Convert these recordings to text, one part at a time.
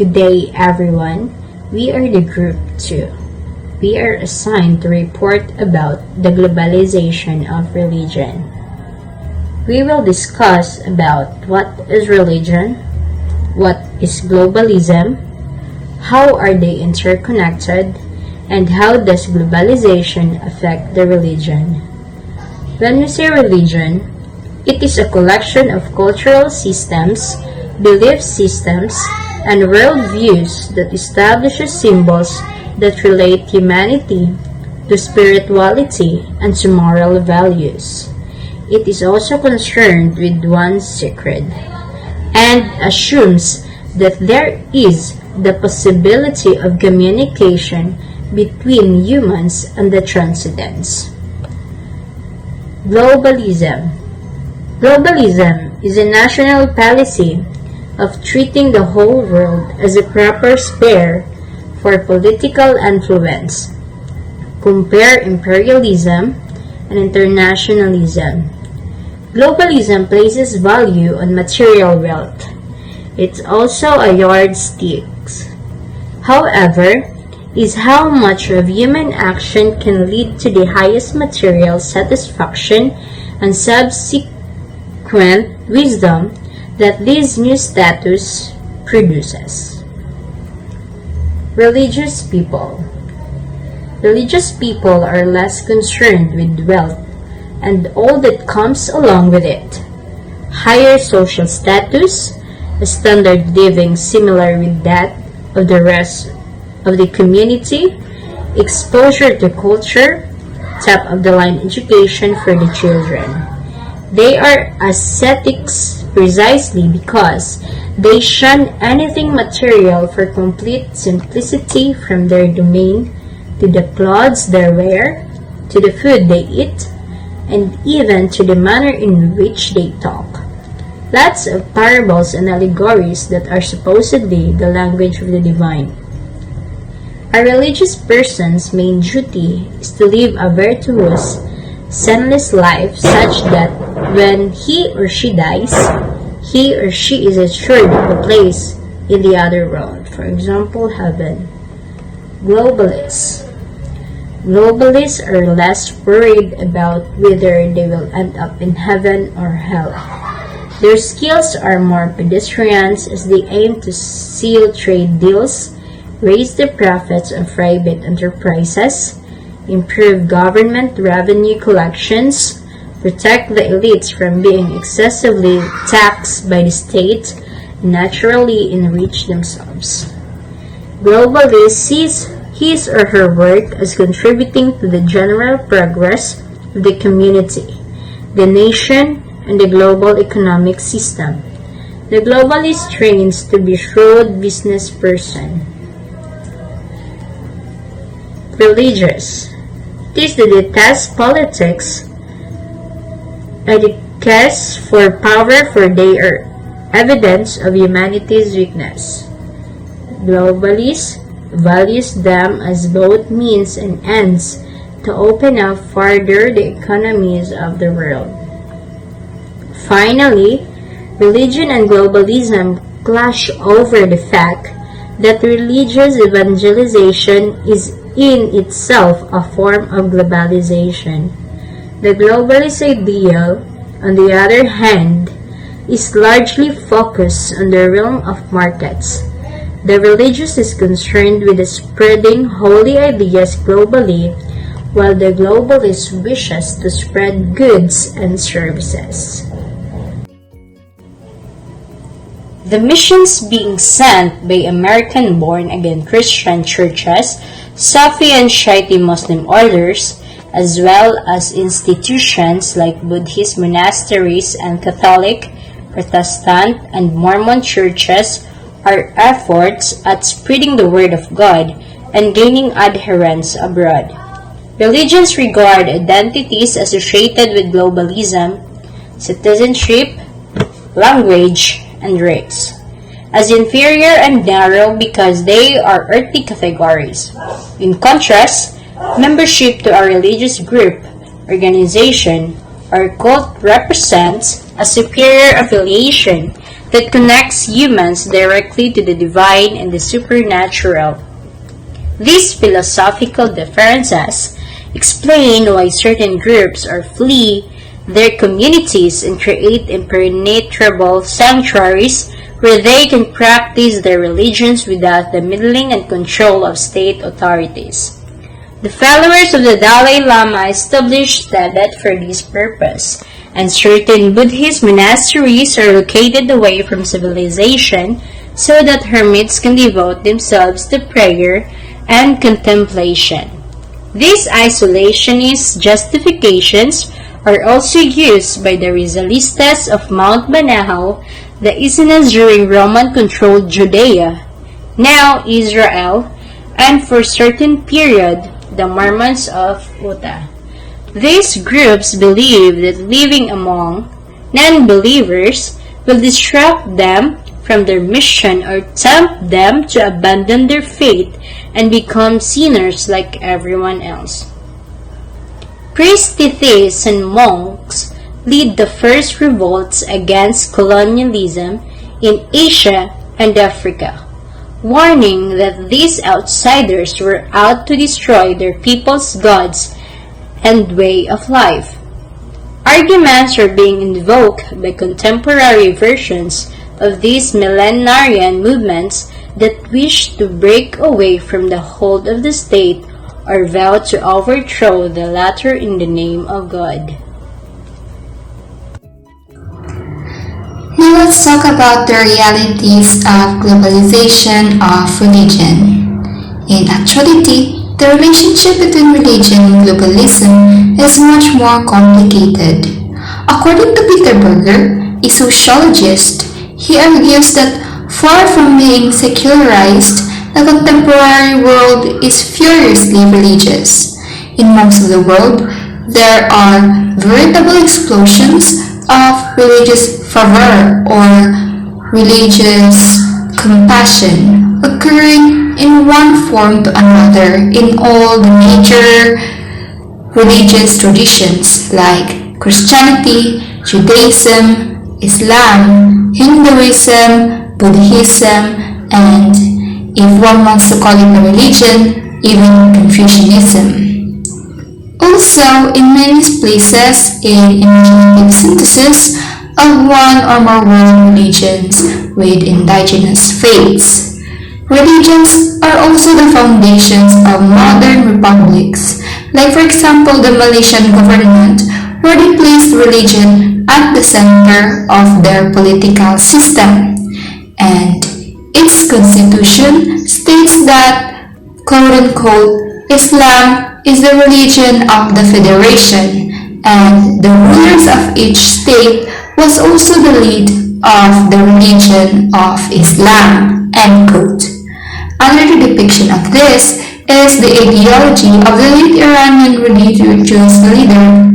Good day, everyone. We are the Group 2. We are assigned to report about the globalization of religion. We will discuss about what is religion, what is globalism, how are they interconnected, and how does globalization affect the religion. When we say religion, it is a collection of cultural systems, belief systems, and worldviews that establishes symbols that relate humanity to spirituality and to moral values. It is also concerned with one's sacred and assumes that there is the possibility of communication between humans and the transcendence. Globalism. Globalism is a national policy of treating the whole world as a proper sphere for political influence. Compare imperialism and internationalism. Globalism places value on material wealth. It's also a yardstick. However, is how much of human action can lead to the highest material satisfaction and subsequent wisdom that this new status produces. Religious people. Religious people are less concerned with wealth and all that comes along with it. Higher social status, a standard living similar with that of the rest of the community, exposure to culture, top-of-the-line education for the children. They are ascetics precisely because they shun anything material for complete simplicity, from their domain to the clothes they wear, to the food they eat, and even to the manner in which they talk. Lots of parables and allegories that are supposedly the language of the divine. A religious person's main duty is to live a virtuous, sinless life such that when he or she dies, he or she is assured of a place in the other world, for example, heaven. Globalists. Globalists are less worried about whether they will end up in heaven or hell. Their skills are more pedestrian as they aim to seal trade deals, raise the profits of private enterprises, improve government revenue collections, protect the elites from being excessively taxed by the state, and naturally enrich themselves. Globalist sees his or her work as contributing to the general progress of the community, the nation, and the global economic system. The globalist trains to be shrewd business person. Religious. It is to detest politics and the quest for power, for they are evidence of humanity's weakness. Globalists values them as both means and ends to open up further the economies of the world. Finally, religion and globalism clash over the fact that religious evangelization is in itself a form of globalization. The globalist ideal, on the other hand, is largely focused on the realm of markets. The religious is concerned with spreading holy ideas globally, while the globalist wishes to spread goods and services. The missions being sent by American born-again Christian churches, Sufi and Shiite Muslim orders, as well as institutions like Buddhist monasteries and Catholic, Protestant, and Mormon churches, are efforts at spreading the word of God and gaining adherents abroad. Religions regard identities associated with globalism, citizenship, language, and race as inferior and narrow because they are earthly categories. In contrast, membership to a religious group, organization, or cult represents a superior affiliation that connects humans directly to the divine and the supernatural. These philosophical differences explain why certain groups or flee their communities and create impenetrable sanctuaries where they can practice their religions without the meddling and control of state authorities. The followers of the Dalai Lama established Tibet for this purpose, and certain Buddhist monasteries are located away from civilization so that hermits can devote themselves to prayer and contemplation. These isolationist justifications are also used by the Rizalistas of Mount Banahaw, the Essenes during Roman-controlled Judea, now Israel, and for certain period, the Mormons of Utah. These groups believe that living among non-believers will distract them from their mission or tempt them to abandon their faith and become sinners like everyone else. Priestesses and monks lead the first revolts against colonialism in Asia and Africa, warning that these outsiders were out to destroy their people's gods and way of life. Arguments are being invoked by contemporary versions of these millenarian movements that wish to break away from the hold of the state or vow to overthrow the latter in the name of God. Now let's talk about the realities of globalization of religion. In actuality, the relationship between religion and globalism is much more complicated. According to Peter Berger, a sociologist, he argues that far from being secularized, the contemporary world is furiously religious. In most of the world, there are veritable explosions of religious fervor or religious compassion occurring in one form to another in all the major religious traditions like Christianity, Judaism, Islam, Hinduism, Buddhism, and, if one wants to call it a religion, even Confucianism. Also, in many places, in imaginative synthesis of one or more world religions with indigenous faiths. Religions are also the foundations of modern republics, like for example the Malaysian government, where they placed religion at the center of their political system, and its constitution states that, quote-unquote, Islam is the religion of the federation, and the rulers of each state was also the lead of the religion of Islam, end quote. Another depiction of this is the ideology of the late Iranian religious leader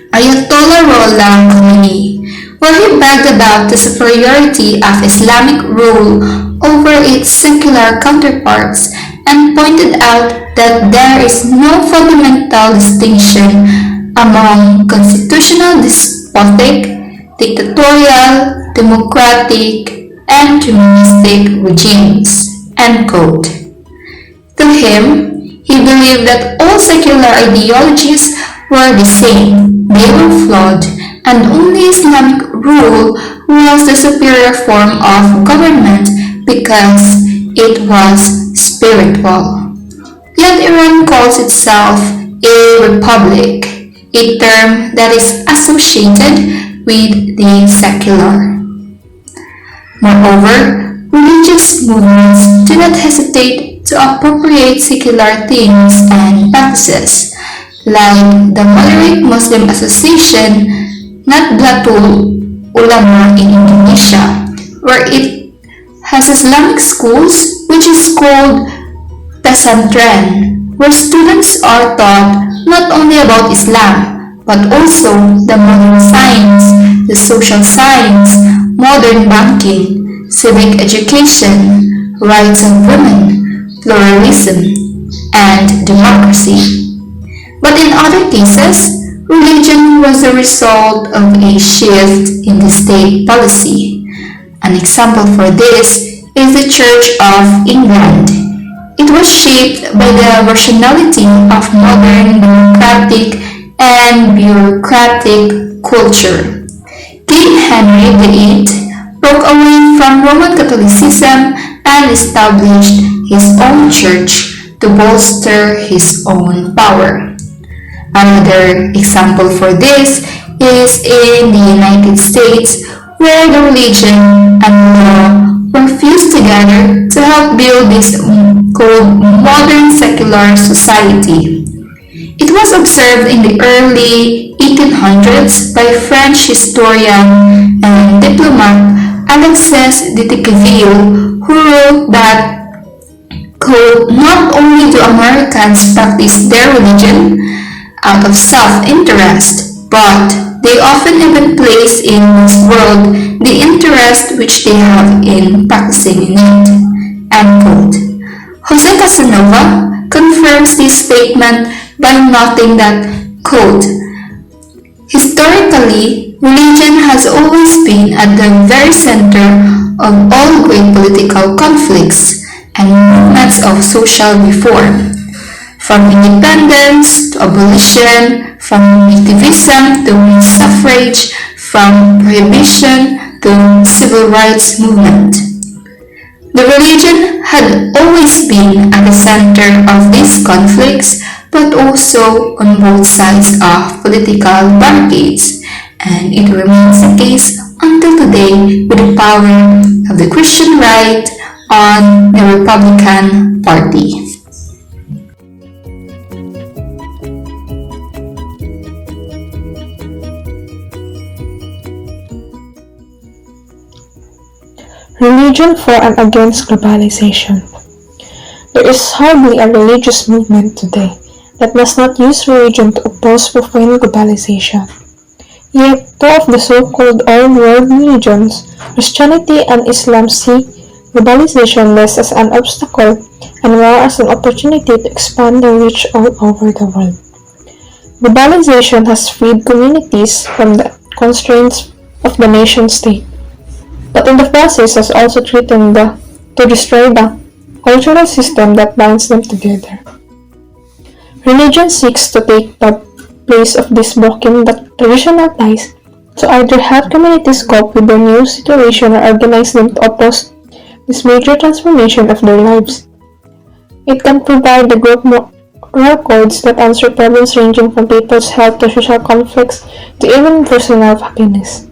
Ayatollah Ruhollah Khomeini, where he bragged about the superiority of Islamic rule over its secular counterparts and pointed out that there is no fundamental distinction among constitutional despotic, dictatorial, democratic, and humanistic regimes, end quote. To him, he believed that all secular ideologies were the same, they were flawed, and only Islamic rule was the superior form of government because it was spiritual. Yet Iran calls itself a republic, a term that is associated with the secular. Moreover, religious movements do not hesitate to appropriate secular themes and practices, like the Moderate Muslim Association Nahdlatul Ulama in Indonesia, where it has Islamic schools which is called pesantren, where students are taught not only about Islam, but also the modern science, the social science, modern banking, civic education, rights of women, pluralism, and democracy. But in other cases, religion was the result of a shift in the state policy. An example for this is the Church of England. It was shaped by the rationality of modern democratic and bureaucratic culture. King Henry VIII broke away from Roman Catholicism and established his own church to bolster his own power. Another example for this is in the United States, where the religion and law were fused together to help build this called modern secular society. It was observed in the early 1800s by French historian and diplomat Alexis de Tocqueville, who wrote that, quote, not only do Americans practice their religion out of self-interest, but they often even place in this world the interest which they have in practicing in it, end quote. Jose Casanova confirms this statement by noting that, quote, historically, religion has always been at the very center of all great political conflicts and movements of social reform. From independence to abolition, from activism to suffrage, from prohibition to civil rights movement. The religion had always been at the center of these conflicts, but also on both sides of political barricades, and it remains the case until today with the power of the Christian right on the Republican Party. Religion for and against globalization. There is hardly a religious movement today that does not use religion to oppose profane globalization. Yet, two of the so-called old world religions, Christianity and Islam, see globalization less as an obstacle and more as an opportunity to expand their reach all over the world. Globalization has freed communities from the constraints of the nation-state, but in the process has also threatened to destroy the cultural system that binds them together. Religion seeks to take the place of this broken but traditional ties to either help communities cope with the new situation or organize them to oppose this major transformation of their lives. It can provide the group moral codes that answer problems ranging from people's health to social conflicts to even personal happiness.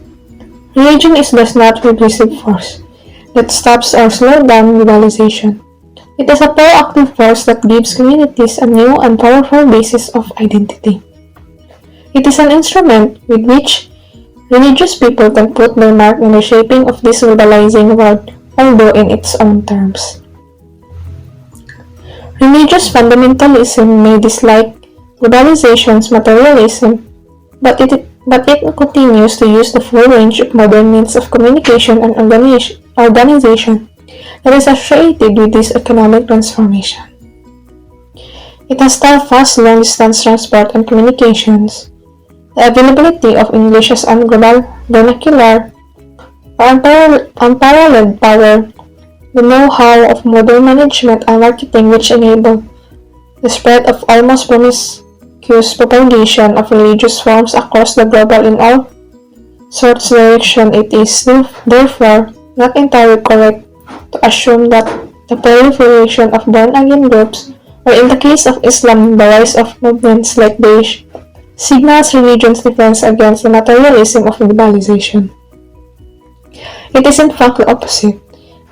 Religion is thus not a repressive force that stops or slows down globalization. It is a proactive force that gives communities a new and powerful basis of identity. It is an instrument with which religious people can put their mark in the shaping of this globalizing world, although in its own terms. Religious fundamentalism may dislike globalization's materialism, but it continues to use the full range of modern means of communication and organization that is associated with this economic transformation. It has fast long-distance transport and communications, the availability of English as a global vernacular, unparalleled power, the know-how of modern management and marketing which enable the spread of almost promiscuous propagation of religious forms across the globe in all sorts of direction. It is therefore not entirely correct to assume that the proliferation of born-again groups, or in the case of Islam, the rise of movements like Daesh, signals religion's defense against the materialism of globalization. It is in fact the opposite.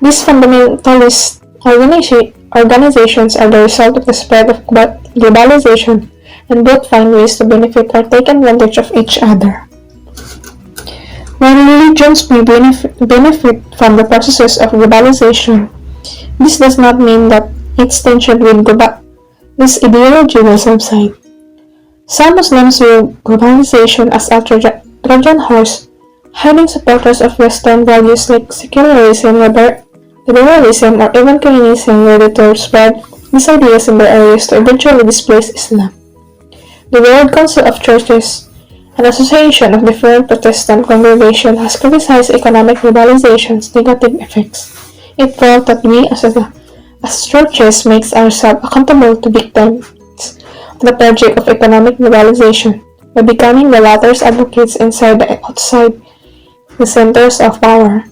These fundamentalist organizations are the result of the spread of globalization, and both find ways to benefit or take advantage of each other. While religions may benefit from the processes of globalization, this does not mean that its tension with this ideology will subside. Some Muslims view globalization as a Trojan horse, hiding supporters of Western values like secularism, liberalism, or even communism ready to spread these ideas in their areas to eventually displace Islam. The World Council of Churches An association of different Protestant congregations has criticized economic globalization's negative effects. It felt that we as churches makes ourselves accountable to victims of the project of economic globalization by becoming the latter's advocates inside and outside the centers of power.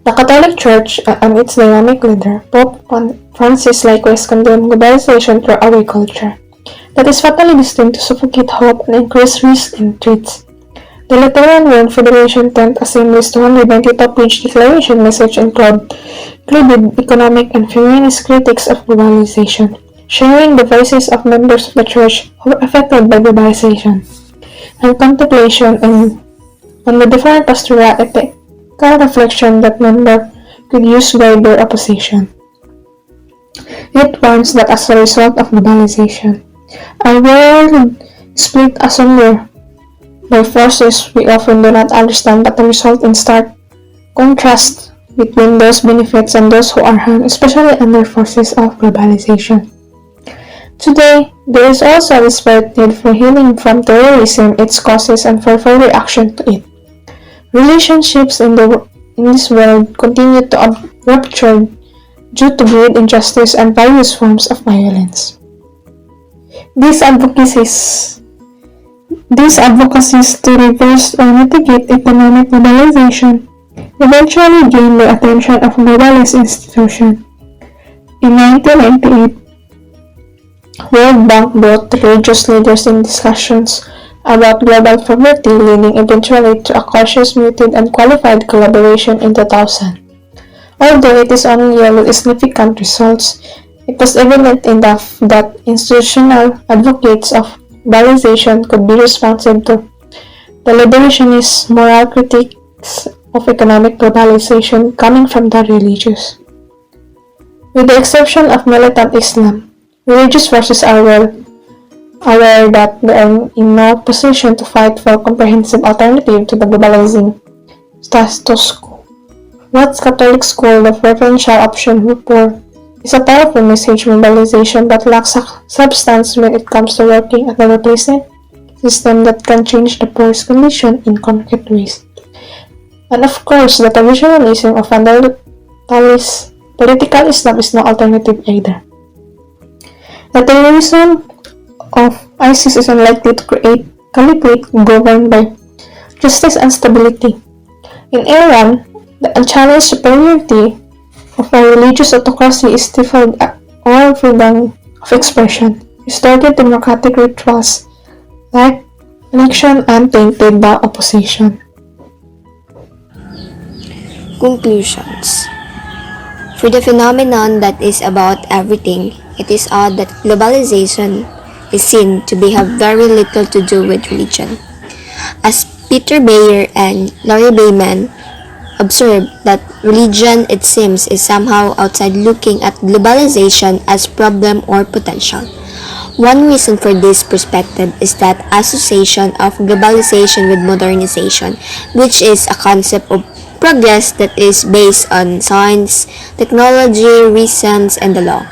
The Catholic Church and its dynamic leader, Pope Francis, likewise condemned globalization through our culture that is fatally destined to suffocate hope and increase risk in treats. The Lutheran World Federation 10th Assembly's 292-page declaration message included economic and feminist critics of globalization, sharing the voices of members of the Church who were affected by globalization, and contemplation on the different pastoral ethical reflection that members could use to guide their opposition. It warns that as a result of globalization, our world is split asunder by forces we often do not understand, but the result in stark contrast between those benefits and those who are harmed, especially under forces of globalization. Today, there is also a desperate need for healing from terrorism, its causes, and for further action to it. Relationships in this world continue to rupture due to great injustice and various forms of violence. These advocacies to reverse or mitigate economic globalization eventually gained the attention of globalist institutions. In 1998, World Bank brought religious leaders in discussions about global poverty, leading eventually to a cautious, muted, and qualified collaboration in 2000. Although it is only yielded significant results, it was evident enough that institutional advocates of globalization could be responsive to the liberationist moral critiques of economic globalization coming from the religious. With the exception of militant Islam, religious forces are well aware that they are in no position to fight for a comprehensive alternative to the globalizing status quo. What Catholics call the preferential option for is a powerful message mobilization but lacks substance when it comes to working at a replacement system that can change the poor's condition in concrete ways. And of course, the traditionalism of fundamentalist political Islam is no alternative either. The terrorism of ISIS is unlikely to create a caliphate governed by justice and stability. In Iran, the unchallenged superiority of a religious autocracy is stifled all freedom of expression, distorted democratic rituals like election, and tainted the opposition. Conclusions. For the phenomenon that is about everything, it is odd that globalization is seen to have very little to do with religion. As Peter Bayer and Laurie Bayman observe that religion, it seems, is somehow outside looking at globalization as problem or potential. One reason for this perspective is that association of globalization with modernization, which is a concept of progress that is based on science, technology, reasons, and the law.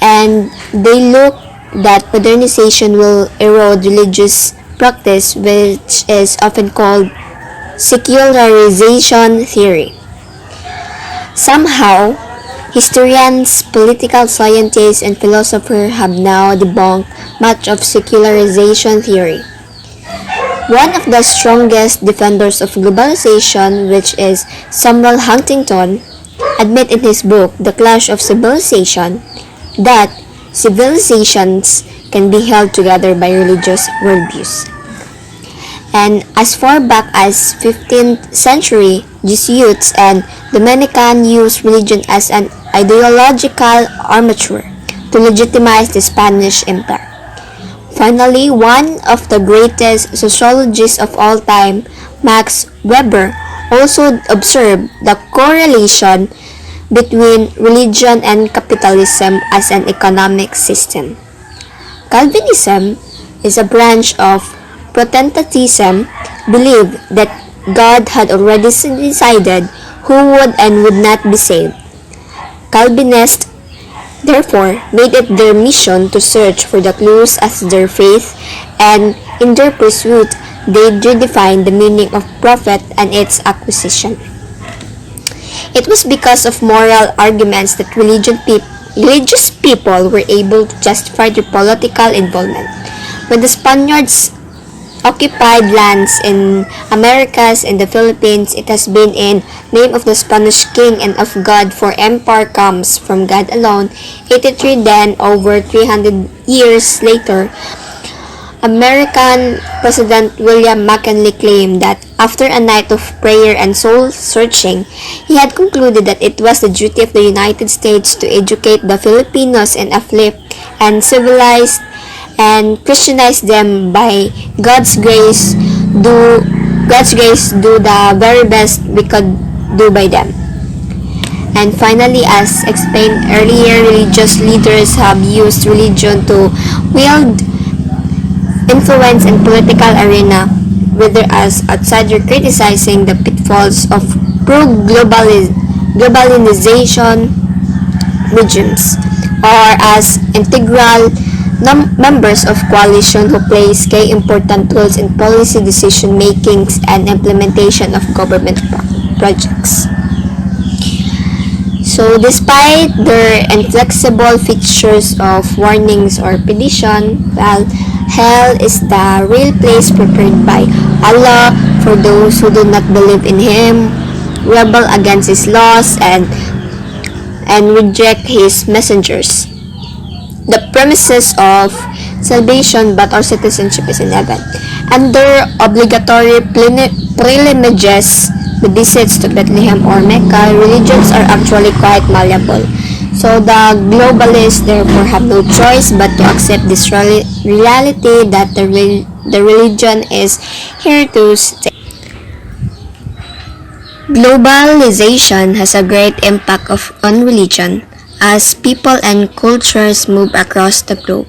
And they look that modernization will erode religious practice, which is often called secularization theory. Somehow, historians, political scientists, and philosophers have now debunked much of secularization theory. One of the strongest defenders of globalization, which is Samuel Huntington, admit in his book The Clash of Civilization that civilizations can be held together by religious worldviews. And as far back as 15th century, Jesuits and Dominicans used religion as an ideological armature to legitimize the Spanish Empire. Finally, one of the greatest sociologists of all time, Max Weber, also observed the correlation between religion and capitalism as an economic system. Calvinism is a branch of Protestantism, believed that God had already decided who would and would not be saved. Calvinists therefore made it their mission to search for the clues as their faith, and in their pursuit, they redefined the meaning of prophet and its acquisition. It was because of moral arguments that religious people were able to justify their political involvement. When the Spaniards occupied lands in Americas and the Philippines, it has been in name of the Spanish king and of God, for empire comes from God alone. 83 then, over 300 years later, American President William McKinley claimed that after a night of prayer and soul-searching, he had concluded that it was the duty of the United States to educate the Filipinos and uplift and civilize and Christianize them by God's grace. Do the very best we could do by them. And finally, as explained earlier, religious leaders have used religion to wield influence in political arena, whether as outsider criticizing the pitfalls of pro-globalization regimes, or as integral members of coalition who plays key important roles in policy decision making and implementation of government projects. So despite their inflexible features of warnings or petition, well, hell is the real place prepared by Allah for those who do not believe in Him, rebel against His laws, and reject His messengers. The premises of salvation but our citizenship is in heaven. Under obligatory pilgrimages, the visits to Bethlehem or Mecca, religions are actually quite malleable. So the globalists therefore have no choice but to accept this reality that the religion is here to stay. Globalization has a great impact on religion as people and cultures move across the globe.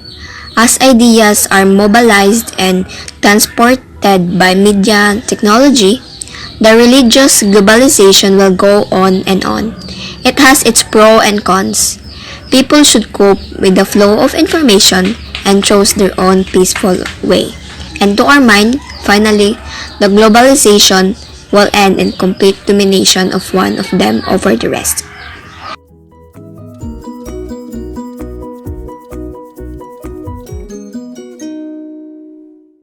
As ideas are mobilized and transported by media technology, the religious globalization will go on and on. It has its pros and cons. People should cope with the flow of information and choose their own peaceful way. And to our mind, finally, the globalization will end in complete domination of one of them over the rest.